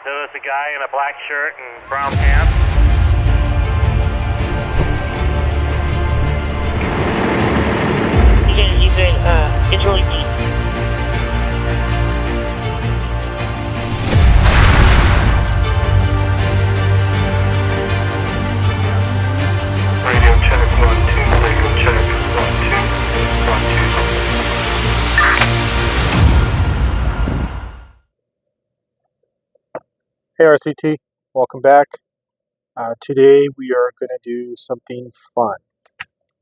So there's a guy in a black shirt and brown pants. It's really deep. Radio check, 1, 2, radio check, 1, 2, 1, 2. Hey RCT, welcome back. Today we are going to do something fun.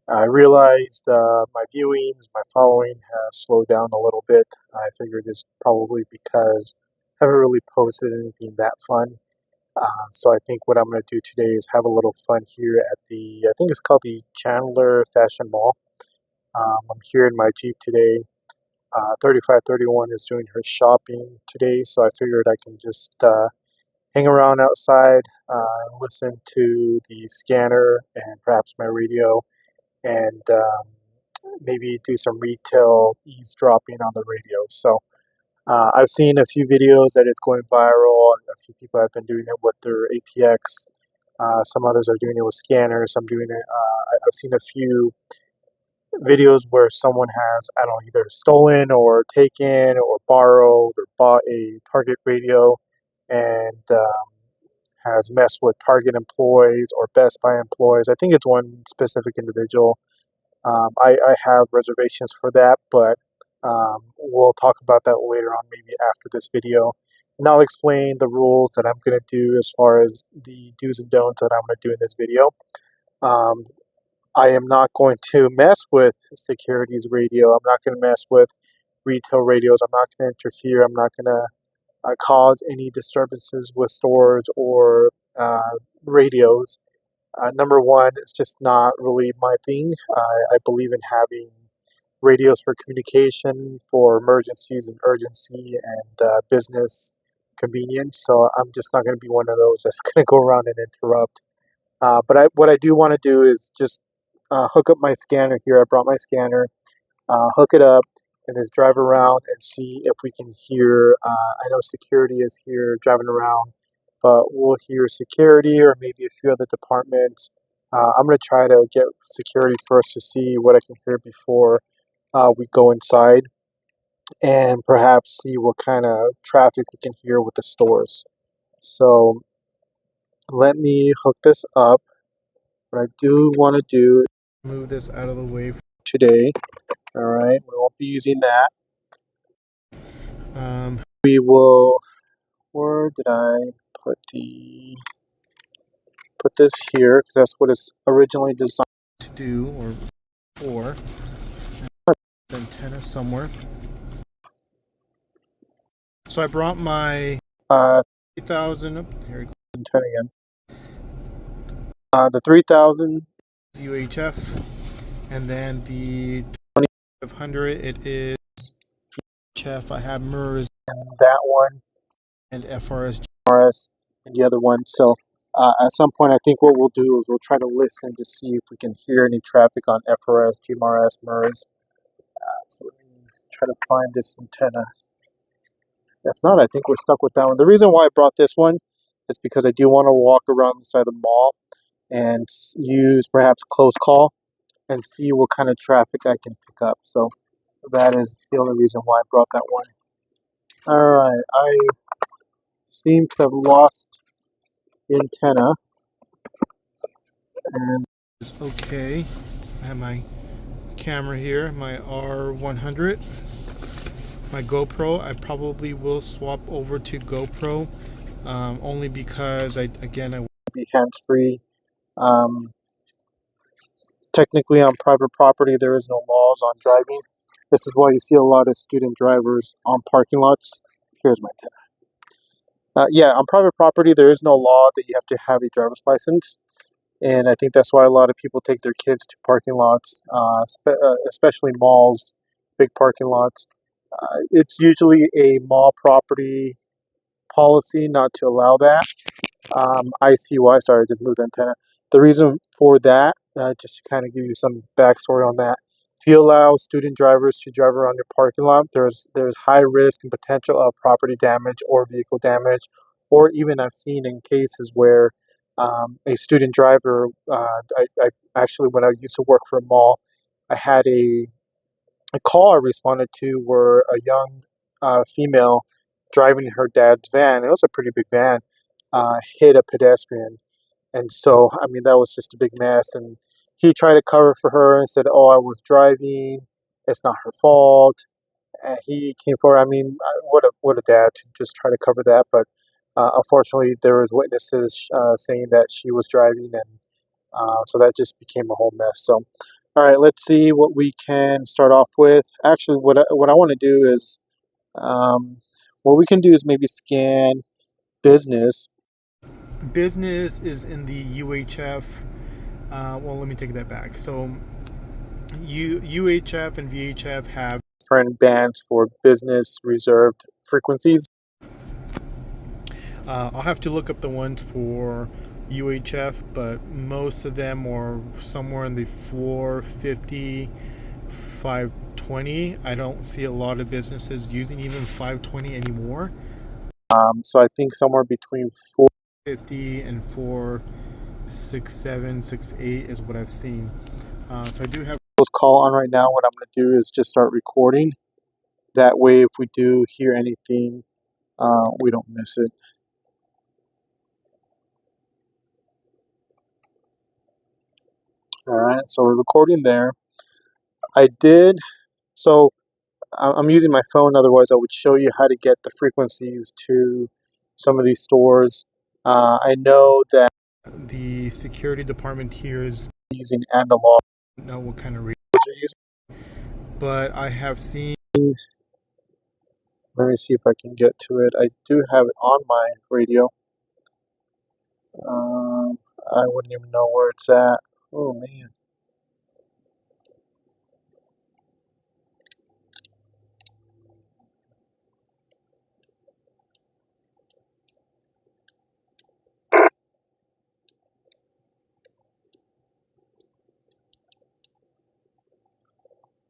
I realized my viewings, my following has slowed down a little bit. I figured it's probably because I haven't really posted anything that fun. So I think what I'm going to do today is have a little fun here at I think it's called the Chandler Fashion Mall. I'm here in my Jeep today. 3531 is doing her shopping today, so I figured I can just hang around outside, listen to the scanner and perhaps my radio, and maybe do some retail eavesdropping on the radio. So I've seen a few videos that it's going viral, and a few people have been doing it with their APX. Some others are doing it with scanners. I'm doing it. I've seen a few videos where someone has, I don't know, either stolen or taken or borrowed or bought a Target radio and has messed with Target employees or Best Buy employees. I think it's one specific individual. I have reservations for that, but we'll talk about that later on, maybe after this video. And I'll explain the rules that I'm going to do as far as the do's and don'ts that I'm going to do in this video. I am not going to mess with securities radio. I'm not going to mess with retail radios. I'm not going to interfere. I'm not going to cause any disturbances with stores or radios. Number one, it's just not really my thing. I believe in having radios for communication, for emergencies and urgency and business convenience. So I'm just not going to be one of those that's going to go around and interrupt. But what I do want to do is just hook up my scanner here. I brought my scanner, hook it up, and just drive around and see if we can hear. I know security is here driving around, but we'll hear security or maybe a few other departments. I'm going to try to get security first to see what I can hear before we go inside, and perhaps see what kind of traffic we can hear with the stores. So let me hook this up. What I do want to do is move this out of the way for today. All right, we won't be using that. We will. Where did I put this here? Because that's what it's originally designed to do, or for. Antenna somewhere. So I brought my 3000. Here we go. Antenna again. The 3000 UHF, and then the 2500. It is UHF. I have MERS and that one, and FRS, GRS, and the other one. So at some point, I think what we'll do is we'll try to listen to see if we can hear any traffic on FRS, GRS, MERS. So let me try to find this antenna. If not, I think we're stuck with that one. The reason why I brought this one is because I do want to walk around the side of the mall and use perhaps close call and see what kind of traffic I can pick up. So that is the only reason why I brought that one. Alright, I seem to have lost the antenna. And it's okay. I have my camera here, my R100, my GoPro. I probably will swap over to GoPro, only because I want to be hands-free. Technically on private property there is no laws on driving. This is why you see a lot of student drivers on parking lots. Here's my antenna. Yeah, on private property there is no law that you have to have a driver's license. And I think that's why a lot of people take their kids to parking lots, especially malls, big parking lots. It's usually a mall property policy not to allow that. I see why. Sorry, I just moved the antenna. The reason for that, just to kind of give you some backstory on that, if you allow student drivers to drive around your parking lot, there's high risk and potential of property damage or vehicle damage or even I've seen in cases where a student driver, I actually, when I used to work for a mall, I had a call I responded to where a young female driving her dad's van, it was a pretty big van, hit a pedestrian. And so, I mean, that was just a big mess. And he tried to cover for her and said, "Oh, I was driving. It's not her fault." And he came forward. I mean, what a dad to just try to cover that. But unfortunately, there was witnesses saying that she was driving, and so that just became a whole mess. So, all right, let's see what we can start off with. Actually, what I want to do is, what we can do is maybe scan business. Business is in the UHF. Well, let me take that back. So, UHF and VHF have different bands for business reserved frequencies. I'll have to look up the ones for UHF, but most of them are somewhere in the 450, 520. I don't see a lot of businesses using even 520 anymore. So I think somewhere between 450 and 467, 68 is what I've seen. So I do have those call on right now. What I'm going to do is just start recording. That way, if we do hear anything, we don't miss it. All right, so we're recording there. So I'm using my phone, otherwise I would show you how to get the frequencies to some of these stores. I know that the security department here is using analog. I don't know what kind of radios they're using, but I have seen, let me see if I can get to it. I do have it on my radio. I wouldn't even know where it's at. Oh man.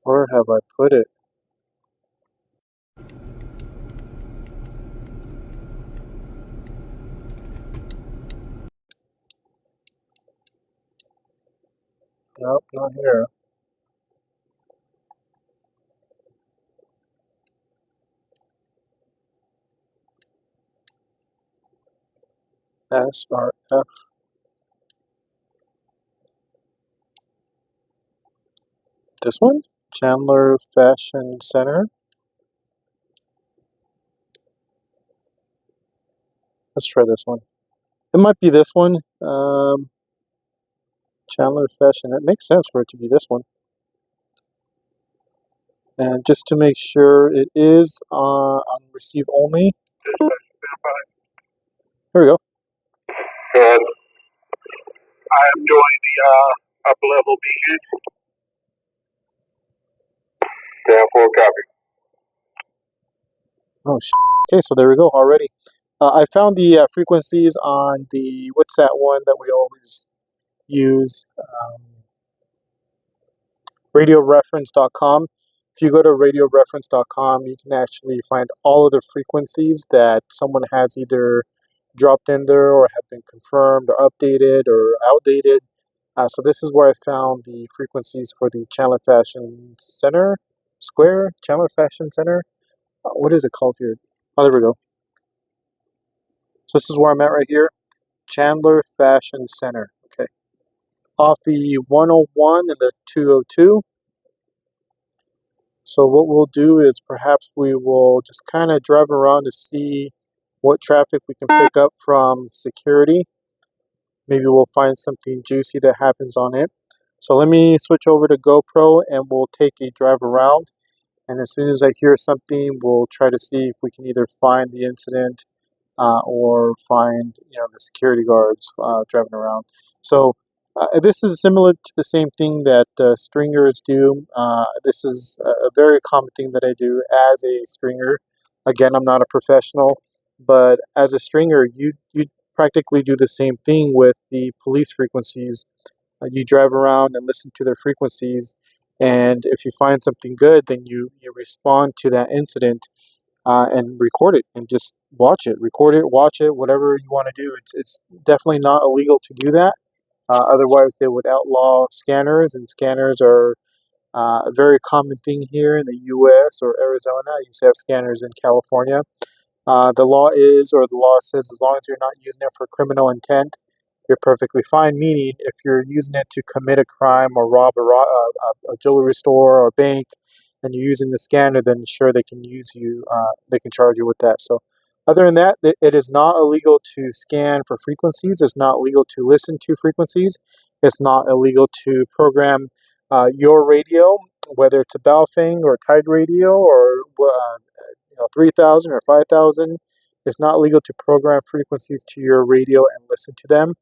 Where have I put it? Nope, not here. SRF. This one? Chandler Fashion Center. Let's try this one. It might be this one. Chandler Fashion. It makes sense for it to be this one. And just to make sure it is on receive only. Here we go. And I am doing the upper level vision. Stand for copy. Oh, okay, so there we go already. I found the frequencies on the, what's that one that we always use? RadioReference.com. If you go to RadioReference.com, you can actually find all of the frequencies that someone has either dropped in there or have been confirmed or updated or outdated. So this is where I found the frequencies for the Chandler Fashion Center Square, Chandler Fashion Center. What is it called here? Oh, there we go. So this is where I'm at right here, Chandler Fashion Center. Okay, off the 101 and the 202. So what we'll do is perhaps we will just kind of drive around to see what traffic we can pick up from security. Maybe we'll find something juicy that happens on it. So let me switch over to GoPro and we'll take a drive around. And as soon as I hear something, we'll try to see if we can either find the incident or find the security guards driving around. So this is similar to the same thing that stringers do. This is a very common thing that I do as a stringer. Again, I'm not a professional, but as a stringer, you practically do the same thing with the police frequencies. You drive around and listen to their frequencies, and if you find something good, then you respond to that incident and record it and just watch it, record it, watch it, whatever you want to do. It's definitely not illegal to do that. Otherwise, they would outlaw scanners, and scanners are a very common thing here in the U.S. or Arizona. I used to have scanners in California. The law says as long as you're not using it for criminal intent, you're perfectly fine. Meaning, if you're using it to commit a crime or rob a jewelry store or bank, and you're using the scanner, then sure they can use you. They can charge you with that. So, other than that, it is not illegal to scan for frequencies. It's not illegal to listen to frequencies. It's not illegal to program your radio, whether it's a Baofeng or Tide radio or 3,000 or 5,000. It's not legal to program frequencies to your radio and listen to them.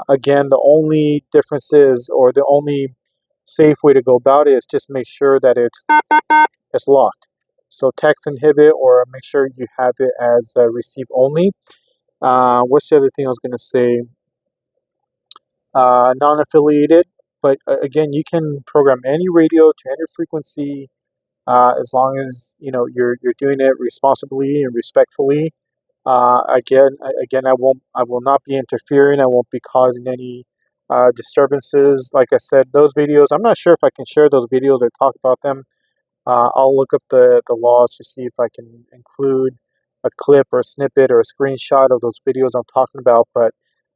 Again, the only difference is, or the only safe way to go about it is just make sure that it's locked. So text inhibit, or make sure you have it as receive only. What's the other thing I was going to say? Non-affiliated, but again, you can program any radio to any frequency as long as you're doing it responsibly and respectfully. Again, I will not be interfering. I won't be causing any disturbances. Like I said, those videos, I'm not sure if I can share those videos or talk about them. I'll look up the laws to see if I can include a clip or a snippet or a screenshot of those videos I'm talking about. But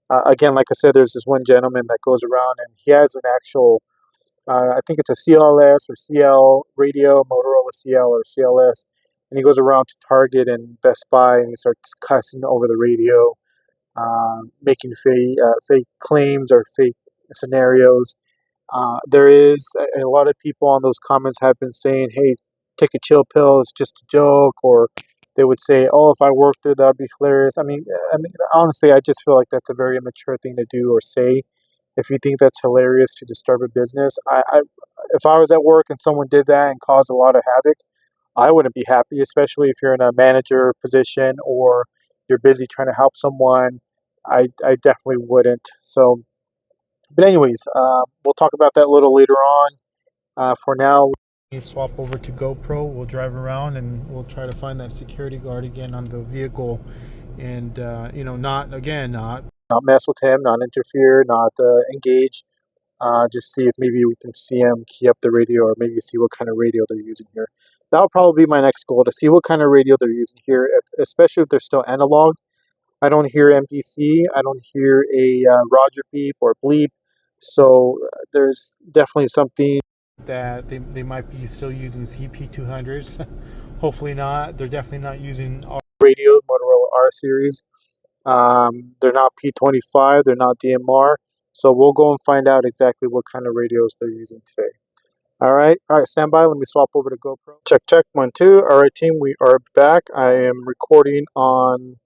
again, like I said, there's this one gentleman that goes around and he has an actual, I think it's a CLS or CL radio, Motorola CL or CLS, and he goes around to Target and Best Buy and he starts cussing over the radio, making fake claims or fake scenarios. There is a lot of people on those comments have been saying, "Hey, take a chill pill. It's just a joke," or they would say, "Oh, if I worked there, that'd be hilarious." Honestly, I just feel like that's a very immature thing to do or say. If you think that's hilarious to disturb a business, if I was at work and someone did that and caused a lot of havoc, I wouldn't be happy, especially if you're in a manager position or you're busy trying to help someone. I definitely wouldn't. So, but anyways, we'll talk about that a little later on. For now, we swap over to GoPro. We'll drive around and we'll try to find that security guard again on the vehicle, and not mess with him, not interfere, not engage. Just see if maybe we can see him key up the radio, or maybe see what kind of radio they're using here. That'll probably be my next goal, to see what kind of radio they're using here, especially if they're still analog. I don't hear MPC. I don't hear a Roger beep or bleep. So there's definitely something that they might be still using CP200s. Hopefully not. They're definitely not using our radio, Motorola R series. They're not P25. They're not DMR. So we'll go and find out exactly what kind of radios they're using today. All right, stand by. Let me swap over to GoPro. Check, 1, 2. All right, team, we are back. I am recording on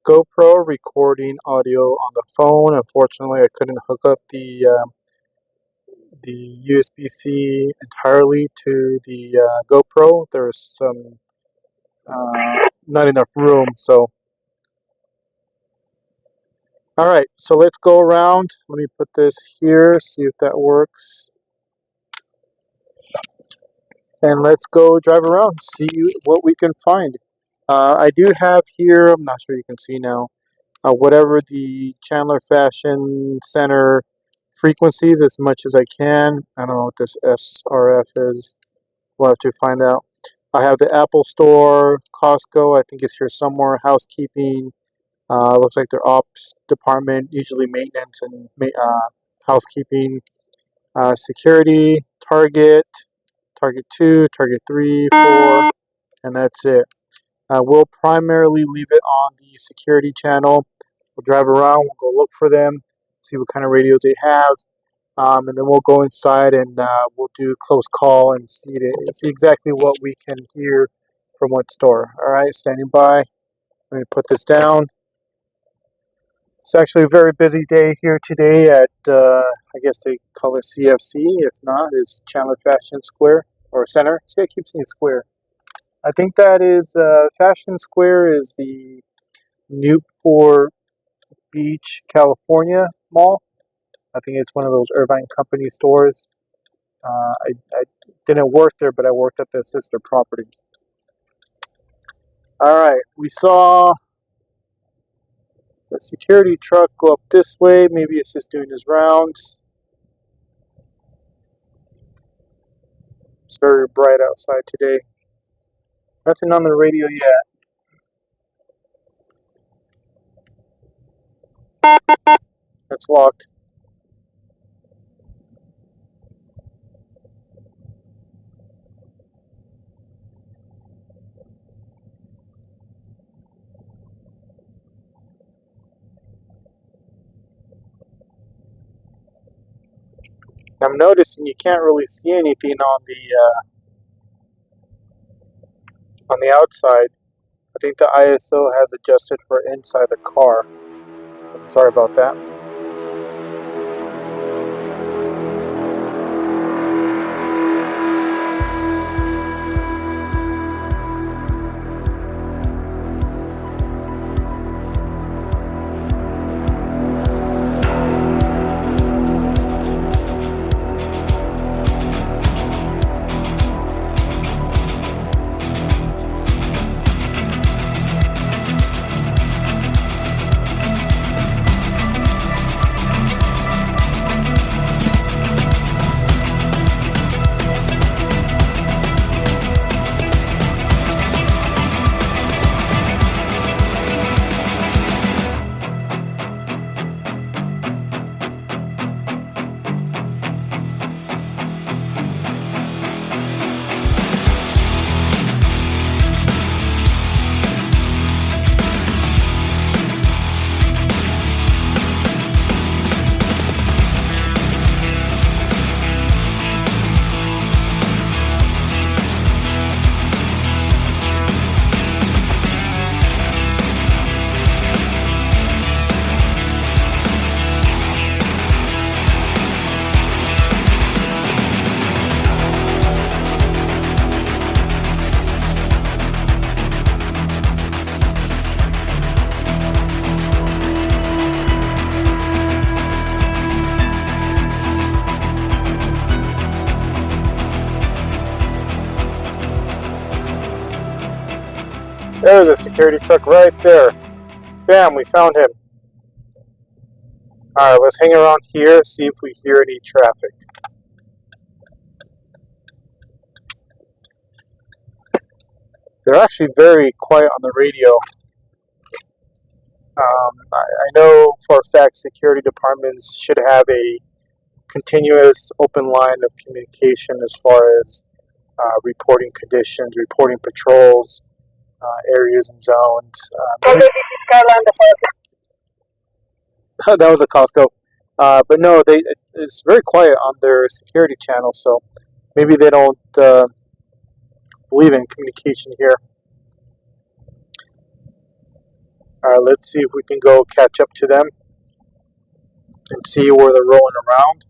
GoPro, recording audio on the phone. Unfortunately, I couldn't hook up the USB-C entirely to the GoPro. There's some not enough room. So, all right. So let's go around. Let me put this here. See if that works. And let's go drive around. See what we can find. I do have here. I'm not sure you can see now. Whatever the Chandler Fashion Center frequencies as much as I can. I don't know what this SRF is. We'll have to find out. I have the Apple Store, Costco, I think it's here somewhere, housekeeping. Looks like their ops department, usually maintenance and housekeeping. Security, Target 2, Target 3, 4, and that's it. We'll primarily leave it on the security channel. We'll drive around, we'll go look for them, see what kind of radios they have, and then we'll go inside and we'll do close call and see exactly what we can hear from what store. All right, standing by. Let me put this down. It's actually a very busy day here today at, I guess they call it CFC. If not, it's Chandler Fashion Square or Center. See, I keep saying Square. I think that is Fashion Square is the Newport Beach, California mall. I think it's one of those Irvine Company stores. I didn't work there, but I worked at the sister property. Alright, we saw the security truck go up this way. Maybe it's just doing his rounds. It's very bright outside today. Nothing on the radio yet. It's locked. I'm noticing you can't really see anything on the outside. I think the ISO has adjusted for inside the car. So I'm sorry about that. There's a security truck right there. Bam, we found him. Alright, let's hang around here, see if we hear any traffic. They're actually very quiet on the radio. I know for a fact security departments should have a continuous open line of communication as far as reporting conditions, reporting patrols, areas and zones. That was a Costco. But no, it's very quiet on their security channel, so maybe they don't believe in communication here. Alright, let's see if we can go catch up to them and see where they're rolling around.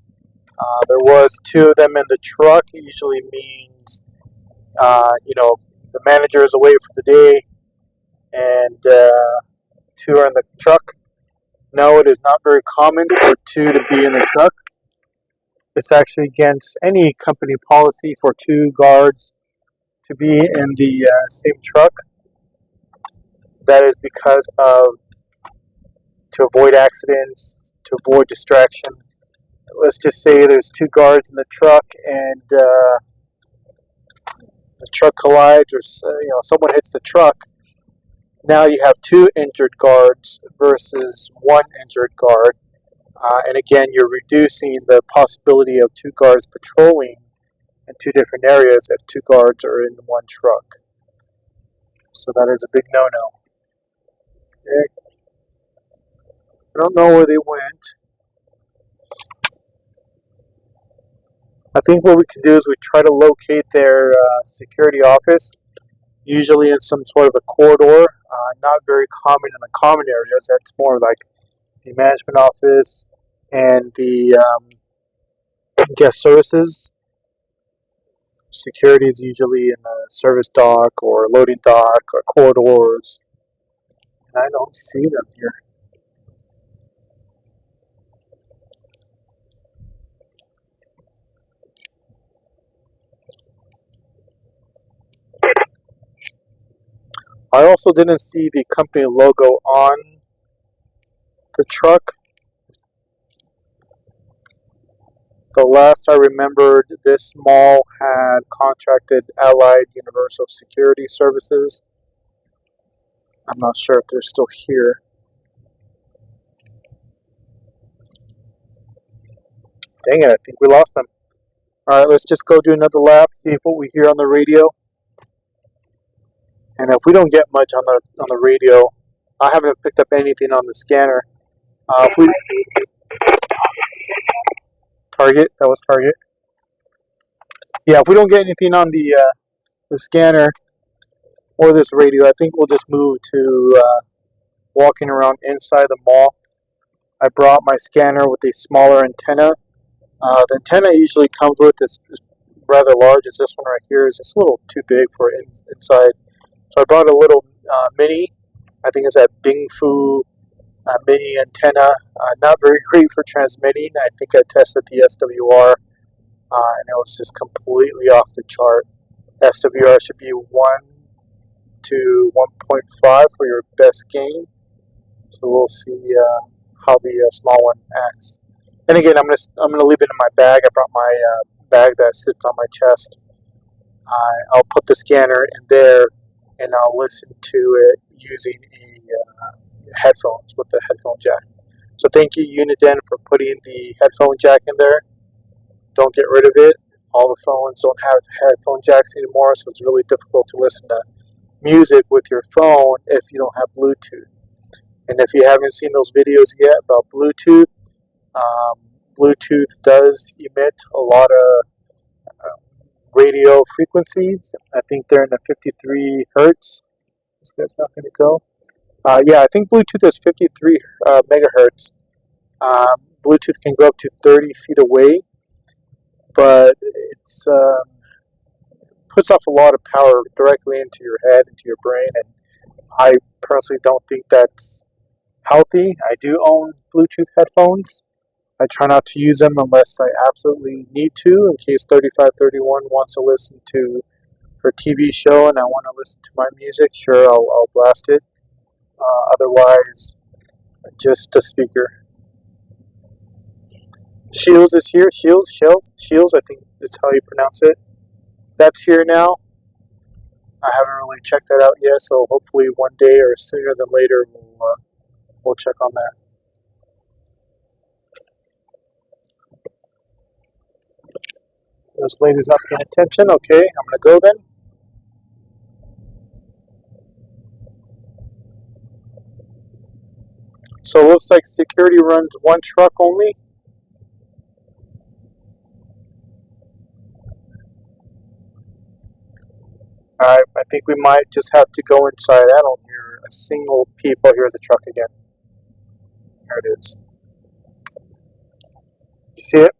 There was two of them in the truck. It usually means, the manager is away for the day and two are in the truck. No, it is not very common for two to be in the truck. It's actually against any company policy for two guards to be in the same truck. That is because to avoid accidents, to avoid distraction. Let's just say there's two guards in the truck and the truck collides, or someone hits the truck. Now you have two injured guards versus one injured guard, and again you're reducing the possibility of two guards patrolling in two different areas if two guards are in one truck. So that is a big no-no. Okay. I don't know where they went. I think what we can do is we try to locate their security office, usually in some sort of a corridor, not very common in the common areas. That's more like the management office and the guest services. Security is usually in the service dock or loading dock or corridors. And I don't see them here. I also didn't see the company logo on the truck. The last I remembered, this mall had contracted Allied Universal Security Services. I'm not sure if they're still here. Dang it, I think we lost them. Alright, let's just go do another lap, see what we hear on the radio. And if we don't get much on the radio, I haven't picked up anything on the scanner. If we Target, that was Target. Yeah, if we don't get anything on the scanner or this radio, I think we'll just move to walking around inside the mall. I brought my scanner with a smaller antenna. The antenna usually comes with is rather large. It's this one right here. It's just a little too big for inside. So I brought a little mini. I think it's that Bing Fu mini antenna. Not very great for transmitting. I think I tested the SWR and it was just completely off the chart. SWR should be 1 to 1.5 for your best gain. So we'll see how the small one acts. And again, I'm gonna leave it in my bag. I brought my bag that sits on my chest. I'll put the scanner in there, and I'll listen to it using headphones with the headphone jack. So thank you, Uniden, for putting the headphone jack in there. Don't get rid of it. All the phones don't have headphone jacks anymore, so it's really difficult to listen to music with your phone if you don't have Bluetooth. And if you haven't seen those videos yet about Bluetooth, Bluetooth does emit a lot of radio frequencies. I think they're in the 53 hertz. This guy's not going to go. Yeah, I think Bluetooth is 53 megahertz. Bluetooth can go up to 30 feet away, but it's puts off a lot of power directly into your head, into your brain, and I personally don't think that's healthy. I do own Bluetooth headphones. I try not to use them unless I absolutely need to, in case 3531 wants to listen to her TV show and I want to listen to my music. Sure, I'll blast it. Otherwise, just a speaker. Scheels is here. Scheels, I think is how you pronounce it. That's here now. I haven't really checked that out yet, so hopefully one day or sooner than later we'll check on that. This lady's not paying attention. Okay, I'm going to go then. So it looks like security runs one truck only. Alright, I think we might just have to go inside. I don't hear a single peep. Oh, here's the truck again. There it is. You see it?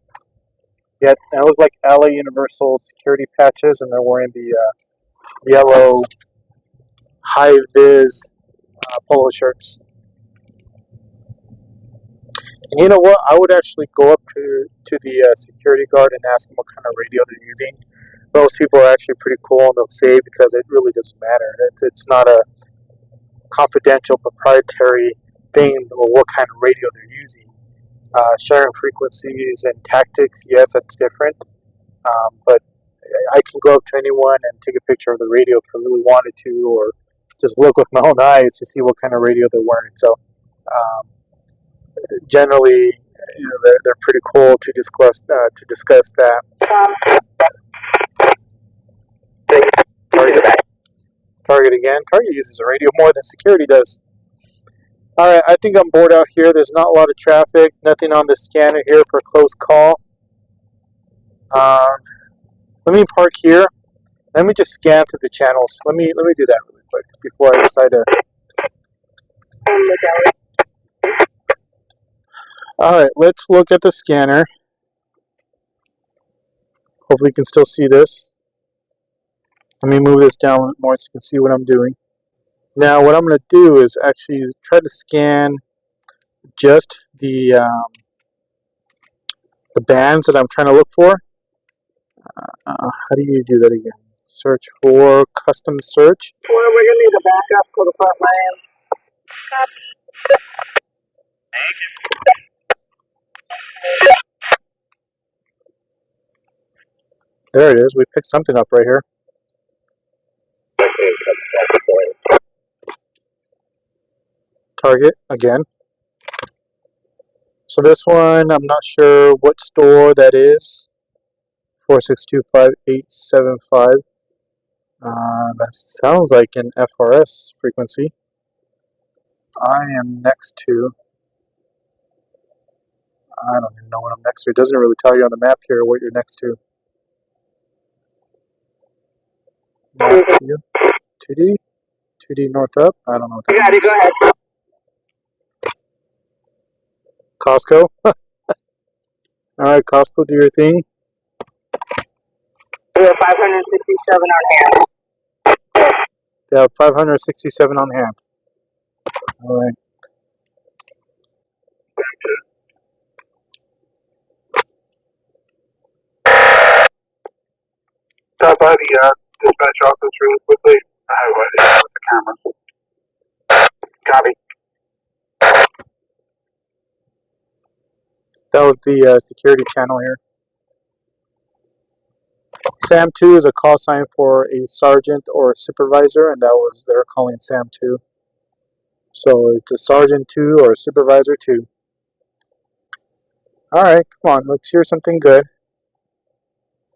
Yeah, it looks like LA Universal security patches, and they're wearing the yellow high-vis polo shirts. And you know what? I would actually go up to the security guard and ask them what kind of radio they're using. Most people are actually pretty cool, and they'll say because it really doesn't matter. It's not a confidential, proprietary thing or what kind of radio they're using. Sharing frequencies and tactics, yes, that's different. But I can go up to anyone and take a picture of the radio if I really wanted to, or just look with my own eyes to see what kind of radio they're wearing. So generally, they're pretty cool to discuss that. Target again. Target uses the radio more than security does. Alright, I think I'm bored out here. There's not a lot of traffic. Nothing on the scanner here for a close call. Let me park here. Let me just scan through the channels. Let me do that really quick before I decide to. Alright, let's look at the scanner. Hopefully you can still see this. Let me move this down a little more so you can see what I'm doing. Now what I'm going to do is actually try to scan just the bands that I'm trying to look for. How do you do that again? Search for custom search. Well, we're going to need a backup for the front lane. There it is. We picked something up right here. Target again. So this one, I'm not sure what store that is. 4625875. That sounds like an FRS frequency. I am next to. I don't even know what I'm next to. It doesn't really tell you on the map here what you're next to. 2D? 2D north up? I don't know what that You got it, go ahead. Costco? Alright, Costco, do your thing. We have 567 on hand. They have 567 on hand. Alright. Stop by the dispatch office really quickly. I have an issue with the cameras. Copy. That was the security channel here. SAM2 is a call sign for a sergeant or a supervisor, and that was they're calling SAM2. So it's a sergeant 2 or a supervisor 2. Alright, come on, let's hear something good.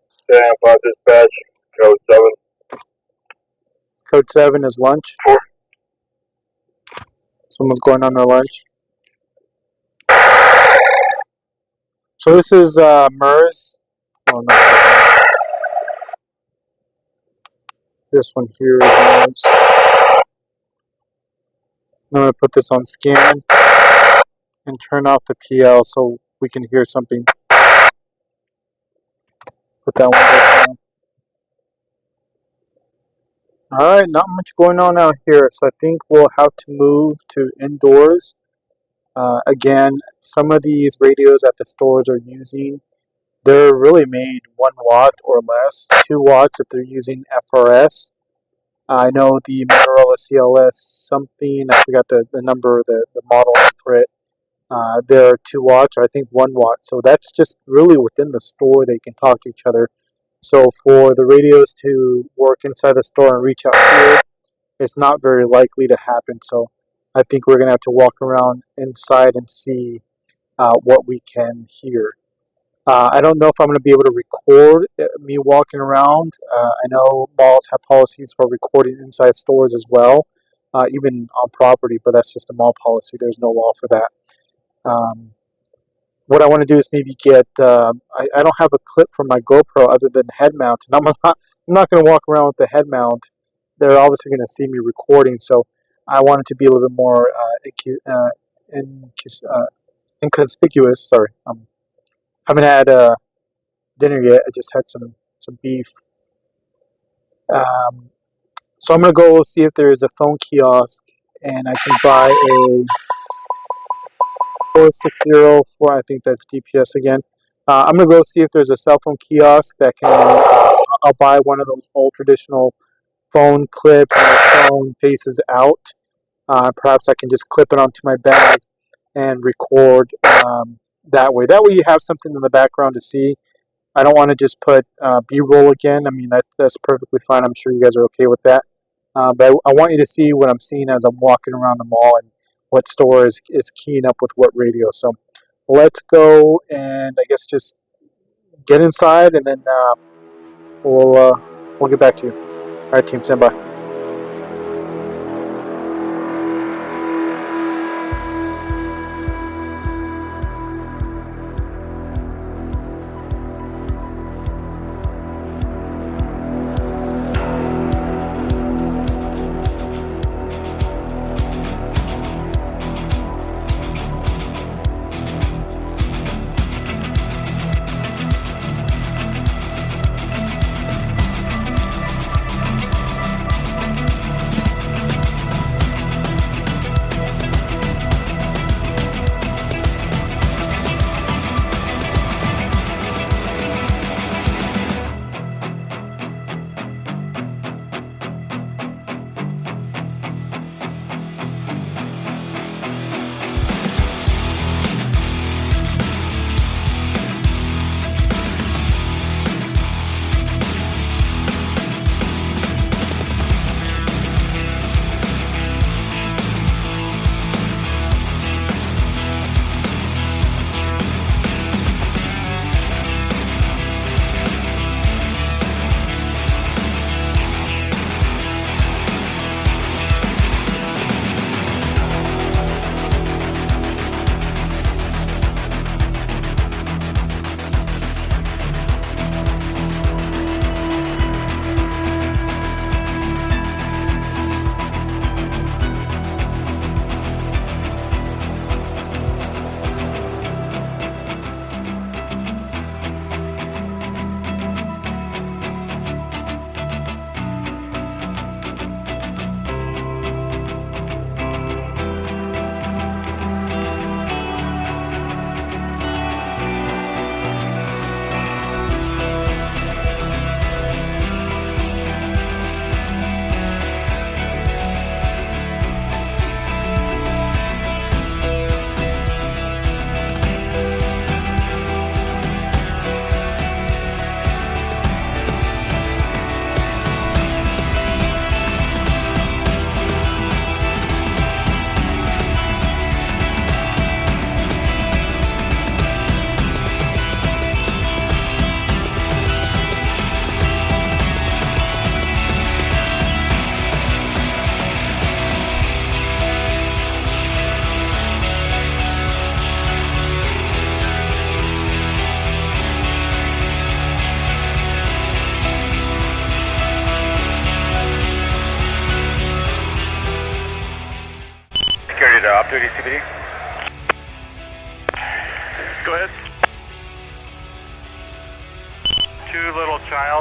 Stand by dispatch, code 7. Code 7 is lunch. 4. Someone's going on their lunch. So this is MERS. Oh, no. This one here is MERS. I'm going to put this on scan and turn off the PL so we can hear something. Put that one back down. Alright, not much going on out here, so I think we'll have to move to indoors. Again, some of these radios that the stores are using, they're really made 1 watt or less, 2 watts if they're using FRS. I know the Motorola CLS something, I forgot the number, the model for it. They're 2 watts, or I think 1 watt. So that's just really within the store they can talk to each other. So for the radios to work inside the store and reach out here, it's not very likely to happen. So I think we're going to have to walk around inside and see what we can hear. I don't know if I'm going to be able to record me walking around. I know malls have policies for recording inside stores as well, even on property, but that's just a mall policy. There's no law for that. What I want to do is maybe get, I don't have a clip from my GoPro other than head mount, and I'm not going to walk around with the head mount. They're obviously going to see me recording, so I want it to be a little bit more inconspicuous. Sorry, I haven't had dinner yet. I just had some beef. So I'm going to go see if there's a phone kiosk, and I can buy a 4604, I think that's DPS again. I'm going to go see if there's a cell phone kiosk that can, I'll buy one of those old traditional phone clips and the phone faces out. Perhaps I can just clip it onto my bag and record that way. That way you have something in the background to see. I don't want to just put B-roll again. I mean, that's perfectly fine. I'm sure you guys are okay with that. But I want you to see what I'm seeing as I'm walking around the mall and what store is keying up with what radio. So let's go and I guess just get inside and then we'll get back to you. All right, team, stand by.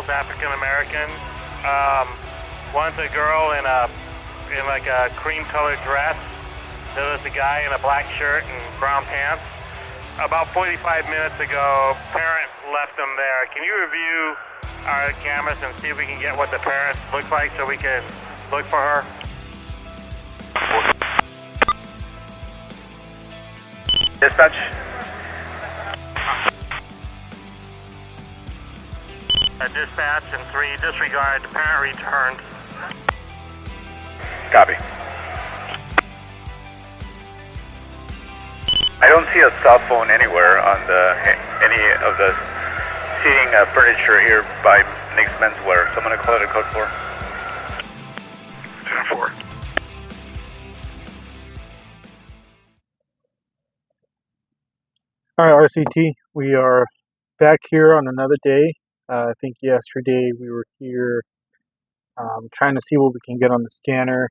both African American. One's a girl in like a cream colored dress. The other's a guy in a black shirt and brown pants. About 45 minutes ago, parent left them there. Can you review our cameras and see if we can get what the parent looks like so we can look for her? Dispatch. Dispatch and 3, disregard, the parent returned. Copy. I don't see a cell phone anywhere on any of the seating furniture here by Nick's Menswear. So I'm going to call it a code 4. 4. All right, RCT, we are back here on another day. I think yesterday we were here trying to see what we can get on the scanner.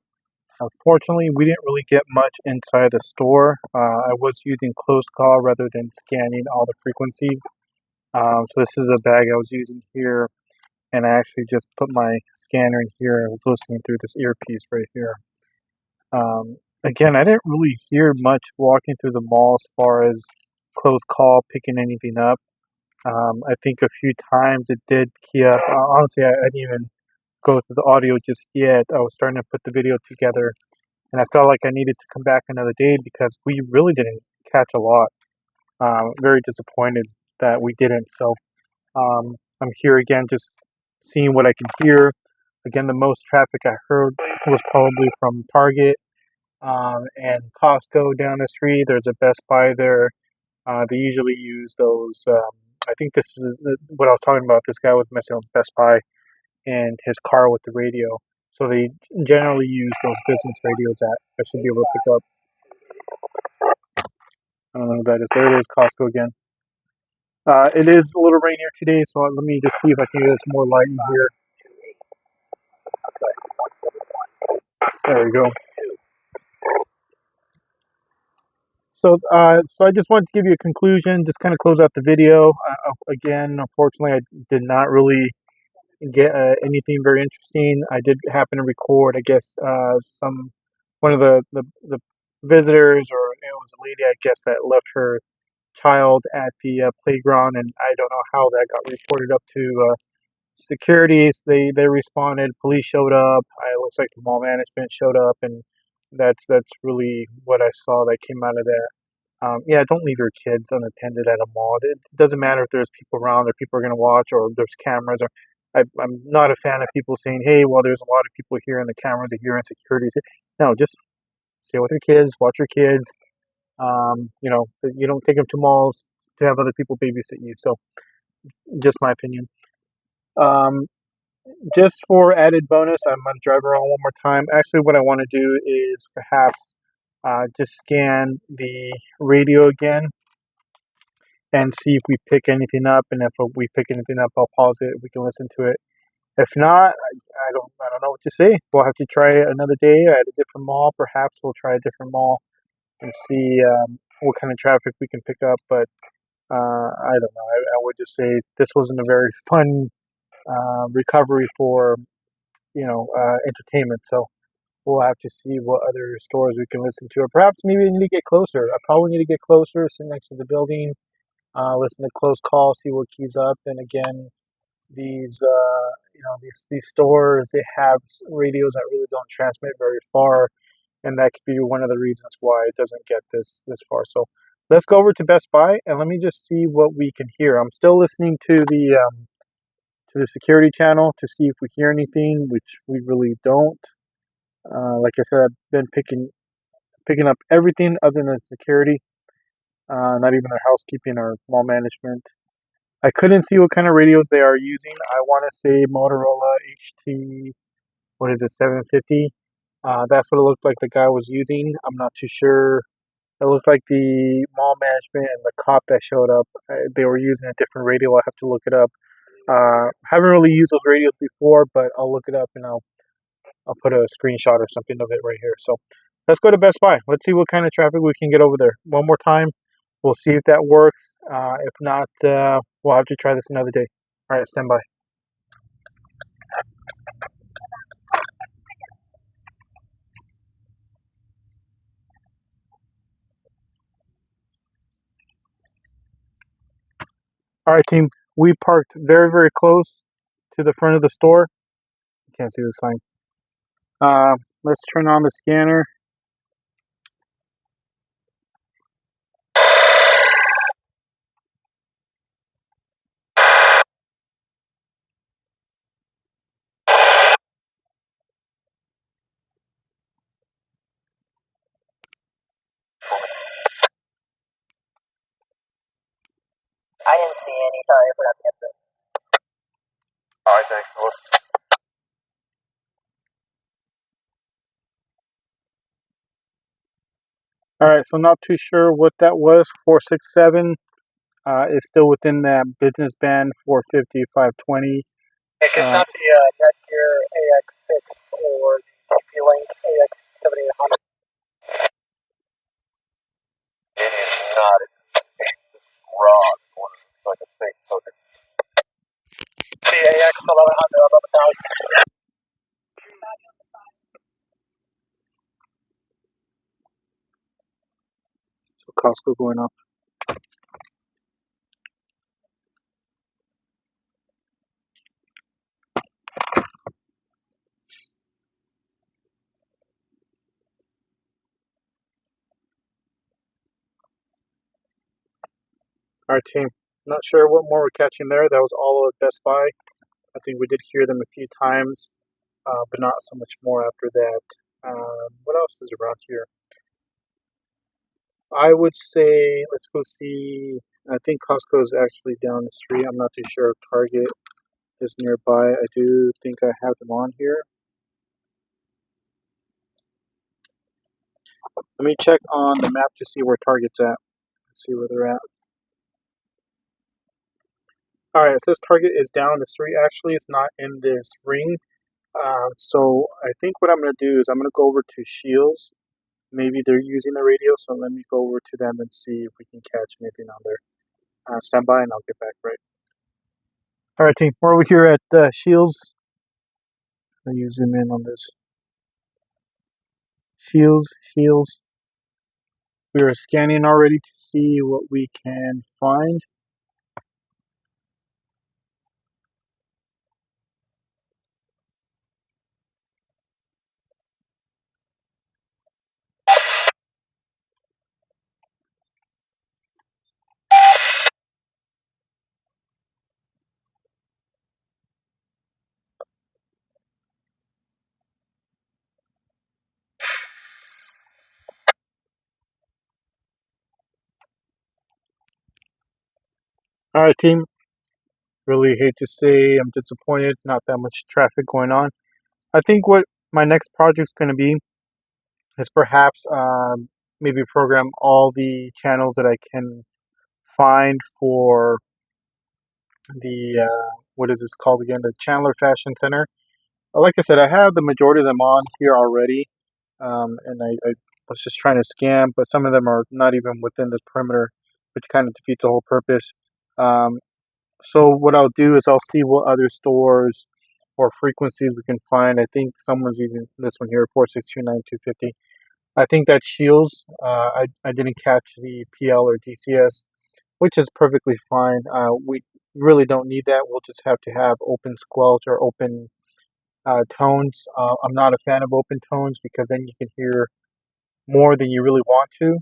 Unfortunately, we didn't really get much inside the store. I was using close call rather than scanning all the frequencies. So this is a bag I was using here, and I actually just put my scanner in here. I was listening through this earpiece right here. Again, I didn't really hear much walking through the mall as far as close call, picking anything up. I think a few times it did key up. Honestly, I didn't even go through the audio just yet. I was starting to put the video together, and I felt like I needed to come back another day because we really didn't catch a lot. Very disappointed that we didn't. So I'm here again, just seeing what I can hear. Again, the most traffic I heard was probably from Target and Costco down the street. There's a Best Buy there. They usually use those. I think this is what I was talking about. This guy was messing with Best Buy and his car with the radio. So they generally use those business radios that I should be able to pick up. I don't know who that is. There it is, Costco again. It is a little rainier today, so let me just see if I can get some more light in here. There we go. So I just wanted to give you a conclusion, just kind of close out the video. Again, unfortunately, I did not really get anything very interesting. I did happen to record, I guess, one of the visitors, or it was a lady, I guess, that left her child at the playground, and I don't know how that got reported up to securities. They responded. Police showed up. It looks like the mall management showed up, and that's really what I saw that came out of that. Yeah, don't leave your kids unattended at a mall. It doesn't matter if there's people around, or people are going to watch, or there's cameras. Or I'm not a fan of people saying, "Hey, well, there's a lot of people here, and the cameras are here, and security's here." No, just stay with your kids, watch your kids. You don't take them to malls to have other people babysit you. So, just my opinion. Just for added bonus, I'm going to drive around one more time. Actually, what I want to do is perhaps just scan the radio again and see if we pick anything up. And if we pick anything up, I'll pause it. We can listen to it. If not, I don't know what to say. We'll have to try it another day at a different mall. Perhaps we'll try a different mall and see what kind of traffic we can pick up. But I don't know. I would just say this wasn't a very fun recovery for entertainment. So we'll have to see what other stores we can listen to, or perhaps maybe we need to get closer. I probably need to get closer, sit next to the building, listen to close call, see what keys up. And again, these stores, they have radios that really don't transmit very far, and that could be one of the reasons why it doesn't get this far. So let's go over to Best Buy and let me just see what we can hear. I'm still listening to the security channel to see if we hear anything, which we really don't. Like I said, I've been picking up everything other than security, not even their housekeeping or mall management. I couldn't see what kind of radios they are using. I want to say Motorola XT750. That's what it looked like the guy was using. I'm not too sure. It looked like the mall management and the cop that showed up, they were using a different radio. I have to look it up. Haven't really used those radios before, but I'll look it up and I'll put a screenshot or something of it right here. So let's go to Best Buy. Let's see what kind of traffic we can get over there. One more time. We'll see if that works. If not, we'll have to try this another day. All right, stand by. All right, team. We parked very, very close to the front of the store. You can't see the sign. Let's turn on the scanner. I didn't see any. Sorry, I forgot to get this. All right, thanks. All right, so not too sure what that was. 467 is still within that business band. 450, 520. It could not be a Netgear AX6 or the TP-Link AX7800. It is not. It's raw. It's like a fake token. The AX1100, 11,000. So Costco going up. All right, team. Not sure what more we're catching there. That was all at Best Buy. I think we did hear them a few times, but not so much more after that. What else is around here? I would say let's go see. I think Costco is actually down the street. I'm not too sure if Target is nearby. I do think I have them on here. Let me check on the map to see where Target's at. Let's see where they're at. All right, it says Target is down the street. Actually, it's not in this ring. So I think what I'm going to do is I'm going to go over to Scheels. Maybe they're using the radio, so let me go over to them and see if we can catch anything on there. Stand by and I'll get back right. All right, team. We're over here at Scheels. Let me zoom in on this. Scheels. We are scanning already to see what we can find. All right, team. Really hate to say I'm disappointed. Not that much traffic going on. I think what my next project's going to be is perhaps maybe program all the channels that I can find for the what is this called again? The Chandler Fashion Center. Like I said, I have the majority of them on here already, and I was just trying to scan, but some of them are not even within this perimeter, which kind of defeats the whole purpose. Um, so what I'll do is I'll see what other stores or frequencies we can find. I think someone's using this one here, 4629250. I think that's Scheels. I didn't catch the PL or DCS, which is perfectly fine. We really don't need that. We'll just have to have open squelch or open tones. I'm not a fan of open tones because then you can hear more than you really want to.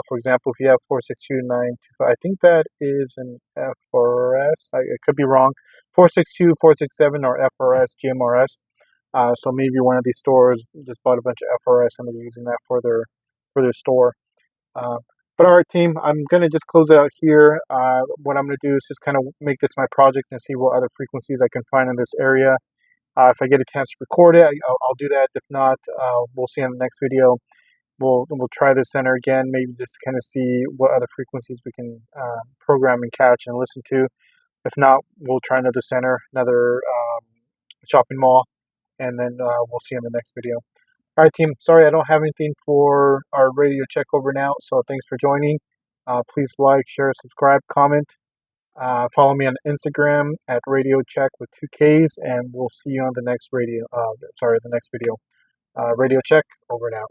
For example, if you have 462.925, I think that is an FRS. I could be wrong. 462, 467, or FRS, GMRS. So maybe one of these stores just bought a bunch of FRS and they're using that for their store. Uh, but all right, team, I'm gonna just close it out here. What I'm gonna do is just kind of make this my project and see what other frequencies I can find in this area. If I get a chance to record it, I'll do that. If not, we'll see in the next video. We'll try the center again, maybe just kind of see what other frequencies we can program and catch and listen to. If not, we'll try another center, another shopping mall, and then we'll see you in the next video. All right, team. Sorry, I don't have anything for our radio check over now, so thanks for joining. Please like, share, subscribe, comment. Follow me on Instagram at Radio Check with 2 Ks, and we'll see you on the next the next video. Radio Check, over and out.